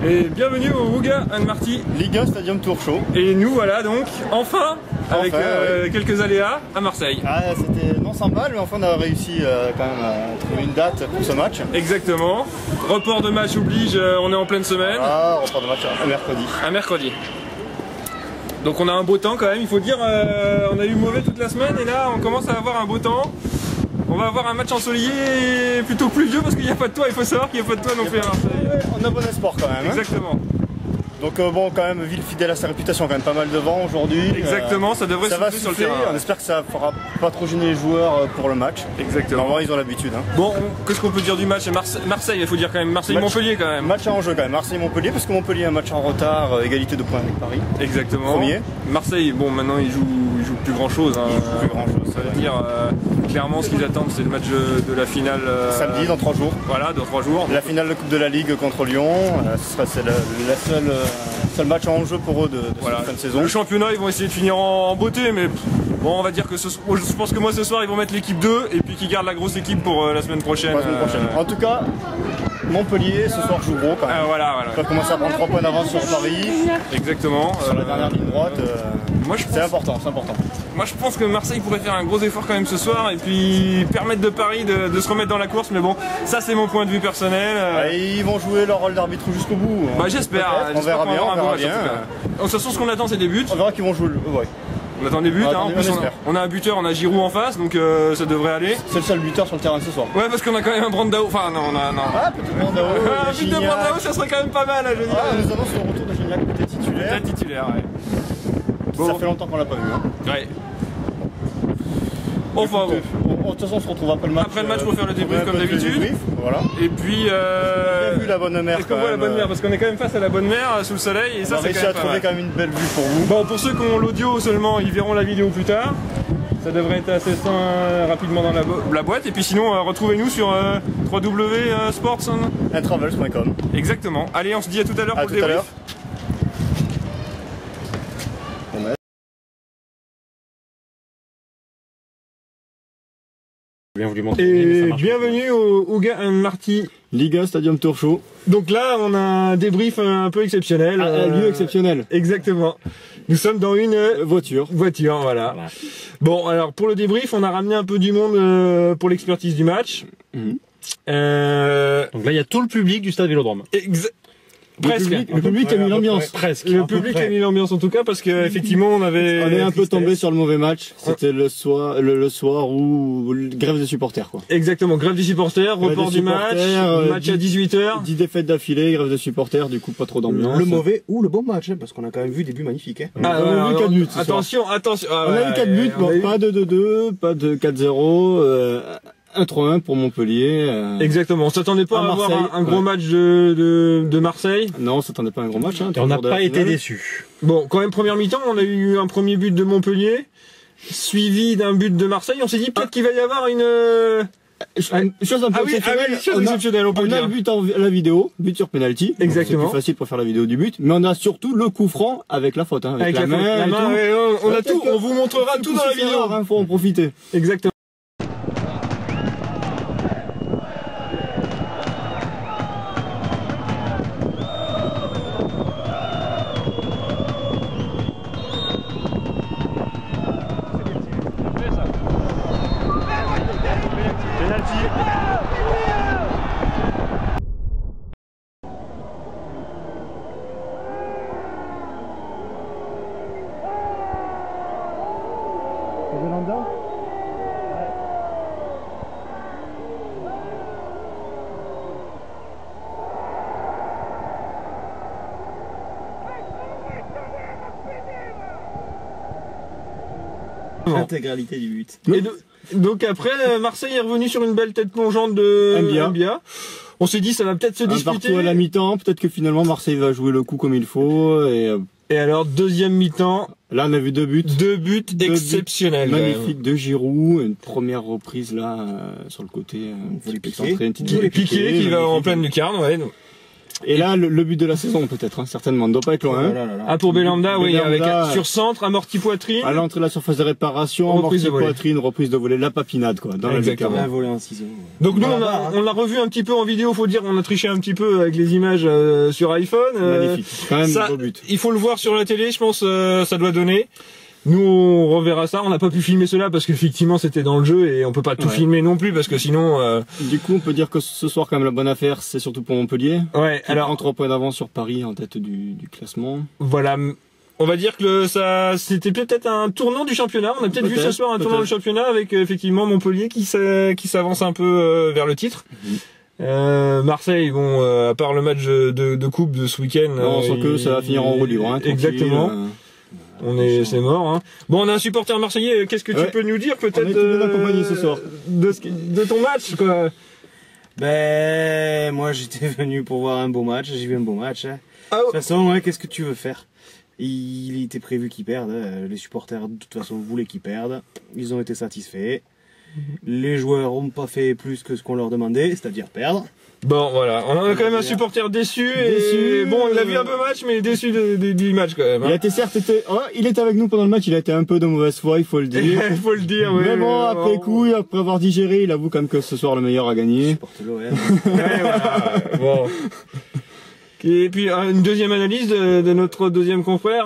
Et bienvenue au Ouga Marty Liga Stadium Tour Show. Et nous voilà donc enfin avec ouais. quelques aléas à Marseille. Ah, c'était non sans mal, mais enfin on a réussi quand même à trouver une date pour ce match. Exactement. Report de match oblige, on est en pleine semaine. Ah, report de match à mercredi. À mercredi. Donc on a un beau temps quand même, il faut dire, on a eu mauvais toute la semaine et là on commence à avoir un beau temps. On va avoir un match ensoleillé plutôt pluvieux parce qu'il n'y a pas de toit, il faut savoir qu'il n'y a pas de toit non plus à Marseille. On a bon espoir quand même. Exactement. Hein. Donc bon, quand même, ville fidèle à sa réputation, quand même pas mal de vent aujourd'hui. Exactement, ça devrait souffler sur le terrain. On espère que ça fera pas trop gêner les joueurs pour le match. Exactement. Normalement, ils ont l'habitude. Hein. Bon, qu'est-ce qu'on peut dire du match? Marseille, il faut dire quand même. Marseille-Montpellier quand même. Match à enjeu quand même. Marseille-Montpellier, parce que Montpellier a un match en retard, égalité de points avec Paris. Exactement. Premier. Marseille, bon, maintenant ils jouent plus grand chose. Hein. Ils jouent plus grand chose. Ça veut dire, clairement, ce qu'ils attendent, c'est le match de la finale. Samedi, dans 3 jours. Voilà, dans 3 jours. La finale de Coupe de la Ligue contre Lyon. C'est la seul match en jeu pour eux de cette fin de saison. Le championnat, ils vont essayer de finir en beauté, mais bon, on va dire que je pense que moi ce soir ils vont mettre l'équipe 2 et puis qu'ils gardent la grosse équipe pour la semaine prochaine. En tout cas, Montpellier ce soir joue gros quand même. Voilà. Ils peuvent commencer à prendre 3 points d'avance sur Paris. Exactement. Sur la dernière ligne droite. C'est important. Moi je pense que Marseille pourrait faire un gros effort quand même ce soir et puis permettre de Paris de se remettre dans la course, mais bon, ça c'est mon point de vue personnel. Ils vont jouer leur rôle d'arbitre jusqu'au bout. Bah j'espère. On verra bien. De toute façon, ce qu'on attend, c'est des buts. On verra qu'ils vont jouer. Ouais. On attend des buts. En plus, on a un buteur, on a Giroud en face, donc ça devrait aller. C'est le seul buteur sur le terrain ce soir. Ouais, parce qu'on a quand même un Brandao. Enfin, non. Ah, peut-être Brandao. Un but de Brandao, ça serait quand même pas mal, je veux dire. Nous annonce le retour de Gignac, peut-être titulaire. Peut-être titulaire, ouais. Bon. Ça fait longtemps qu'on l'a pas vu. Hein. Ouais. Enfin bon. De toute façon, on se retrouve après le match. Après le match pour faire le débrief comme d'habitude. Voilà. Et puis. On a vu la bonne mer. Est-ce qu'on voit la bonne mer? Parce qu'on est quand même face à la bonne mer sous le soleil et ça c'est quand même. On a réussi à trouver quand même une belle vue pour vous. Bon, pour ceux qui ont l'audio seulement, ils verront la vidéo plus tard. Ça devrait être assez rapidement dans la boîte. Et puis sinon, retrouvez-nous sur www.sports&travels.com. Exactement. Allez, on se dit à tout à l'heure pour le débrief. Et bienvenue au Ouga Marty Liga Stadium Tour Show. Donc là, on a un débrief un peu exceptionnel. Un lieu exceptionnel. Exactement. Nous sommes dans une voiture, voilà. Bon, alors pour le débrief, on a ramené un peu du monde pour l'expertise du match. Donc là, il y a tout le public du stade Vélodrome. Presque. Le public a mis l'ambiance. Presque. Le public a mis l'ambiance en tout cas parce qu'effectivement on est un peu tombé sur le mauvais match. C'était le soir où grève des supporters quoi. Exactement, grève des supporters, report du match à 18h. 10 défaites d'affilée, grève des supporters, du coup pas trop d'ambiance. Le mauvais ou le bon match, parce qu'on a quand même vu des buts magnifiques. On a vu 4 buts. Attention. On a eu 4 buts, pas de 2-2, pas de 4-0. 1-3-1 pour Montpellier. Exactement, on s'attendait pas à avoir un gros match de Marseille. Non, on s'attendait pas à un gros match. Et on n'a pas été déçus. Bon, quand même, première mi-temps, on a eu un premier but de Montpellier, suivi d'un but de Marseille. On s'est dit peut-être qu'il va y avoir une chose un peu exceptionnelle. On a le but à la vidéo, but sur penalty. Exactement. C'est plus facile pour faire la vidéo du but. Mais on a surtout le coup franc avec la faute. Avec la main, on a tout. On vous montrera tout dans la vidéo. Il faut en profiter. Exactement. L'intégralité du but. Et donc après, Marseille est revenu sur une belle tête plongeante de Mbia. On s'est dit ça va peut-être se disputer. Partout à la mi-temps, peut-être que finalement Marseille va jouer le coup comme il faut. Et alors deuxième mi-temps. Là on a vu 2 buts. 2 buts exceptionnels. Magnifique de Giroud, une première reprise là sur le côté. Piqué qui va en pleine lucarne, ouais. Et là, le but de la saison, peut-être, hein, certainement, ne doit pas être loin. Ah, pour Belanda, oui, Belanda, avec sur centre, amorti poitrine. À l'entrée de la surface de réparation, Reprise amorti de volée. poitrine, reprise de volée, la papinade, quoi, dans Exactement. la Un volet en ciseaux. Donc nous, on l'a revu un petit peu en vidéo, faut dire, on a triché un petit peu avec les images sur iPhone. Magnifique. Quand même, Ça, beau but. il faut le voir sur la télé, je pense, ça doit donner. Nous, on reverra ça. On n'a pas pu filmer cela parce qu'effectivement, c'était dans le jeu et on peut pas tout filmer non plus parce que sinon. Du coup, on peut dire que ce soir, quand même, la bonne affaire, c'est surtout pour Montpellier. Ouais. Qui prend 3 points d'avance sur Paris en tête du classement. Voilà. On va dire que ça, c'était peut-être un tournant du championnat. On a peut-être vu ce soir un tournant du championnat avec effectivement Montpellier qui s'avance un peu vers le titre. Marseille, bon, à part le match de coupe de ce week-end, on sent que ça va finir en roue libre. Hein, exactement. C'est mort. Hein. Bon, on a un supporter marseillais. Qu'est-ce que tu peux nous dire peut-être de la compagnie ce soir de ton match, quoi? Ben, moi j'étais venu pour voir un beau match. J'ai vu un beau match. Hein. De toute façon, ouais, qu'est-ce que tu veux faire? Il était prévu qu'ils perdent. Les supporters, de toute façon, voulaient qu'ils perdent. Ils ont été satisfaits. Les joueurs n'ont pas fait plus que ce qu'on leur demandait, c'est-à-dire perdre. Bon, voilà. On a quand même un supporter déçu. Et bon, il a vu un peu match, mais déçu du match quand même. Hein. Il a été certes, il était avec nous pendant le match. Il a été un peu de mauvaise foi, il faut le dire. Il faut le dire, oui. Mais bon, après coup, après avoir digéré, il avoue quand même que ce soir le meilleur a gagné. Ouais, voilà. Bon. Et puis une deuxième analyse de notre deuxième confrère.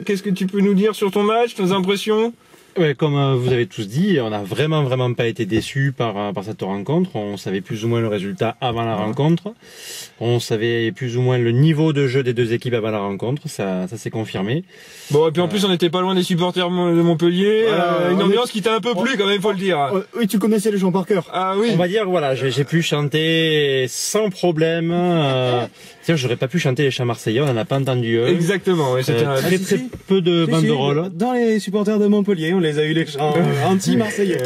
Qu'est-ce que tu peux nous dire sur ton match, tes impressions? Ouais, comme vous avez tous dit, on n'a vraiment pas été déçus par cette rencontre. On savait plus ou moins le résultat avant la rencontre. On savait plus ou moins le niveau de jeu des deux équipes avant la rencontre. Ça s'est confirmé. Bon, et puis en plus, on n'était pas loin des supporters de Montpellier. Une ambiance qui t'a un peu plu quand même, faut le dire. Oui, tu connaissais les gens par cœur. Ah oui. On va dire, voilà, j'ai pu chanter sans problème. J'aurais pas pu chanter les chants marseillais, on n'en a pas entendu. Exactement, oui, c'était très peu de banderoles. Dans les supporters de Montpellier, on les a eu les chants anti-marseillais.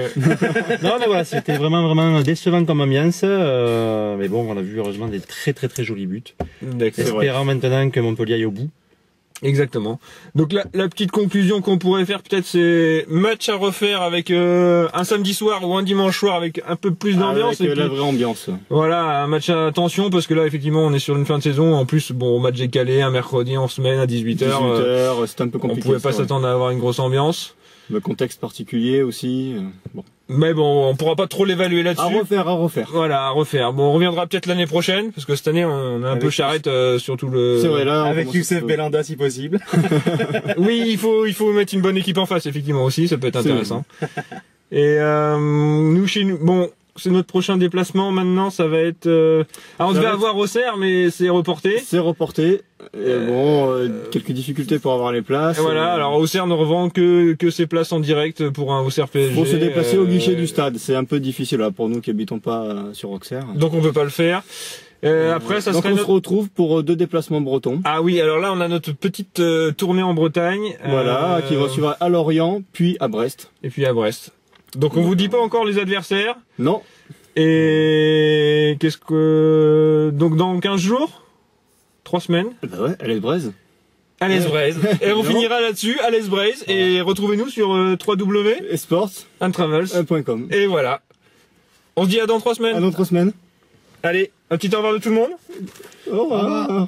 Non, mais voilà, c'était vraiment décevant comme ambiance. Mais bon, on a vu heureusement des très jolis buts. Espérant maintenant que Montpellier aille au bout. Exactement. Donc la petite conclusion qu'on pourrait faire peut-être, c'est match à refaire avec un samedi soir ou un dimanche soir avec un peu plus d'ambiance. Avec la vraie ambiance. Voilà, un match à attention parce que là effectivement on est sur une fin de saison. En plus, bon, match est calé, un mercredi en semaine à 18h. 18h, c'est un peu compliqué. On pouvait pas s'attendre à avoir une grosse ambiance. Le contexte particulier aussi. Bon. Mais bon, on pourra pas trop l'évaluer là-dessus. À refaire. Voilà, à refaire. Bon, on reviendra peut-être l'année prochaine, parce que cette année, on a un peu charrette sur tout le... C'est vrai, là. Avec Youssef Belanda, si possible. Oui, il faut mettre une bonne équipe en face, effectivement, aussi, ça peut être intéressant. Et nous, chez nous, bon, c'est notre prochain déplacement maintenant, ça va être... Alors, on devait avoir Auxerre, mais c'est reporté. C'est reporté. Et bon, quelques difficultés pour avoir les places. Et voilà, alors Auxerre ne revend que ses places en direct pour un Auxerre PSG. Faut se déplacer au guichet du stade, c'est un peu difficile là pour nous qui habitons pas sur Auxerre. Donc on peut pas le faire. Après, ça donc serait on se retrouve pour 2 déplacements bretons. Ah oui, alors là on a notre petite tournée en Bretagne. Voilà, qui va suivre à Lorient, puis à Brest. Et puis à Brest. Donc on vous dit pas encore les adversaires. Non. Et qu'est-ce que... Donc dans 15 jours 3 semaines. Bah ouais, à l'Esbraise. À l'Esbraise. Et on finira là-dessus, à l'Esbraise. Et retrouvez-nous sur www.esports.com. Et voilà. On se dit à dans 3 semaines. À dans 3 semaines. Allez, un petit au revoir de tout le monde. Au revoir.